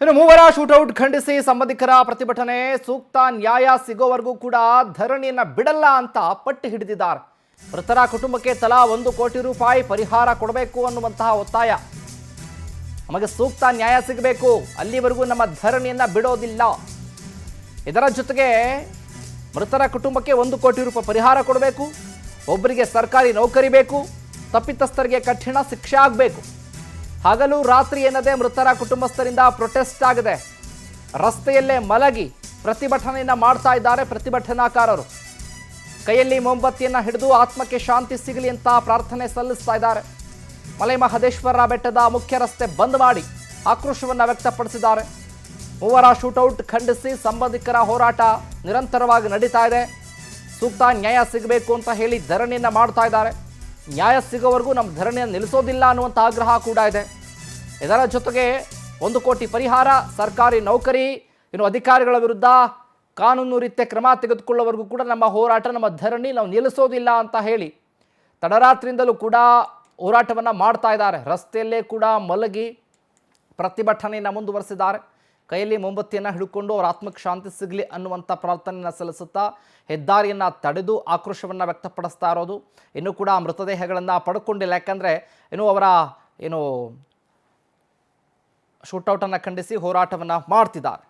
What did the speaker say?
ಇನ್ನು ಮೂವರ ಶೂಟೌಟ್ ಖಂಡಿಸಿ ಸಂಬಂಧಿಕರ ಪ್ರತಿಭಟನೆ. ಸೂಕ್ತ ನ್ಯಾಯ ಸಿಗೋವರೆಗೂ ಕೂಡ ಧರಣಿಯನ್ನ ಬಿಡಲ್ಲ ಅಂತ ಪಟ್ಟು ಹಿಡಿದಿದ್ದಾರೆ. ಮೃತರ ಕುಟುಂಬಕ್ಕೆ ತಲಾ 1 ಕೋಟಿ ರೂಪಾಯಿ ಪರಿಹಾರ ಕೊಡಬೇಕು ಅನ್ನುವಂತಹ ಒತ್ತಾಯ. ನಮಗೆ ಸೂಕ್ತ ನ್ಯಾಯ ಸಿಗಬೇಕು, ಅಲ್ಲಿವರೆಗೂ ನಮ್ಮ ಧರಣಿಯನ್ನ ಬಿಡೋದಿಲ್ಲ. ಇದರ ಜೊತೆಗೆ ಮೃತರ ಕುಟುಂಬಕ್ಕೆ 1 ಕೋಟಿ ರೂಪಾಯಿ ಪರಿಹಾರ ಕೊಡಬೇಕು, ಒಬ್ಬರಿಗೆ ಸರ್ಕಾರಿ ನೌಕರಿ ಬೇಕು, ತಪ್ಪಿತಸ್ಥರಿಗೆ ಕಠಿಣ ಶಿಕ್ಷೆ ಆಗಬೇಕು. ಹಗಲು ರಾತ್ರಿ ಎನ್ನದೇ ಮೃತರ ಕುಟುಂಬಸ್ಥರಿಂದ ಪ್ರೊಟೆಸ್ಟ್ ಆಗಿದೆ. ರಸ್ತೆಯಲ್ಲೇ ಮಲಗಿ ಪ್ರತಿಭಟನೆಯನ್ನ ಮಾಡ್ತಾ ಇದ್ದಾರೆ ಪ್ರತಿಭಟನಾಕಾರರು. ಕೈಯಲ್ಲಿ ಮೊಂಬತ್ತಿಯನ್ನ ಹಿಡಿದು ಆತ್ಮಕ್ಕೆ ಶಾಂತಿ ಸಿಗಲಿ ಅಂತ ಪ್ರಾರ್ಥನೆ ಸಲ್ಲಿಸ್ತಾ ಇದ್ದಾರೆ. ಮಲೆಮಹದೇಶ್ವರ ಬೆಟ್ಟದ ಮುಖ್ಯ ರಸ್ತೆ ಬಂದ್ ಮಾಡಿ ಆಕ್ರೋಶವನ್ನ ವ್ಯಕ್ತಪಡಿಸಿದ್ದಾರೆ. ಮೂವರ ಶೂಟೌಟ್ ಖಂಡಿಸಿ ಸಂಬಂಧಿಕರ ಹೋರಾಟ ನಿರಂತರವಾಗಿ ನಡೀತಾ ಇದೆ. ಸೂಕ್ತ ನ್ಯಾಯ ಸಿಗಬೇಕು ಅಂತ ಹೇಳಿ ಧರಣಿಯನ್ನ ಮಾಡ್ತಾ ಇದ್ದಾರೆ. ನ್ಯಾಯ ಸಿಗೋವರೆಗೂ ನಮ್ಮ ಧರಣಿಯನ್ನು ನಿಲ್ಲಿಸೋದಿಲ್ಲ ಅನ್ನುವಂಥ ಆಗ್ರಹ ಕೂಡ ಇದೆ. ಇದರ ಜೊತೆಗೆ 1 ಕೋಟಿ ಪರಿಹಾರ, ಸರ್ಕಾರಿ ನೌಕರಿ, ಇನ್ನು ಅಧಿಕಾರಿಗಳ ವಿರುದ್ಧ ಕಾನೂನು ರೀತ್ಯ ಕ್ರಮ ತೆಗೆದುಕೊಳ್ಳುವವರೆಗೂ ಕೂಡ ನಮ್ಮ ಹೋರಾಟ, ನಮ್ಮ ಧರಣಿ ನಾವು ನಿಲ್ಲಿಸೋದಿಲ್ಲ ಅಂತ ಹೇಳಿ ತಡರಾತ್ರಿಯಿಂದಲೂ ಕೂಡ ಹೋರಾಟವನ್ನು ಮಾಡ್ತಾ ಇದ್ದಾರೆ. ರಸ್ತೆಯಲ್ಲೇ ಕೂಡ ಮಲಗಿ ಪ್ರತಿಭಟನೆಯನ್ನು ಮುಂದುವರೆಸಿದ್ದಾರೆ. ಕೈಯಲ್ಲಿ ಮೊಂಬತ್ತಿಯನ್ನು ಹಿಡ್ಕೊಂಡು ಅವರ ಆತ್ಮಕ್ಕೆ ಶಾಂತಿ ಸಿಗಲಿ ಅನ್ನುವಂಥ ಪ್ರಾರ್ಥನೆಯನ್ನು ಸಲ್ಲಿಸುತ್ತಾ ಹೆದ್ದಾರಿಯನ್ನು ತಡೆದು ಆಕ್ರೋಶವನ್ನು ವ್ಯಕ್ತಪಡಿಸ್ತಾ ಇರೋದು. ಇನ್ನೂ ಕೂಡ ಮೃತದೇಹಗಳನ್ನು ಪಡ್ಕೊಂಡಿಲ್ಲ. ಯಾಕಂದರೆ ಇನ್ನು ಅವರ ಶೂಟೌಟನ್ನು ಖಂಡಿಸಿ ಹೋರಾಟವನ್ನು ಮಾಡ್ತಿದ್ದಾರೆ.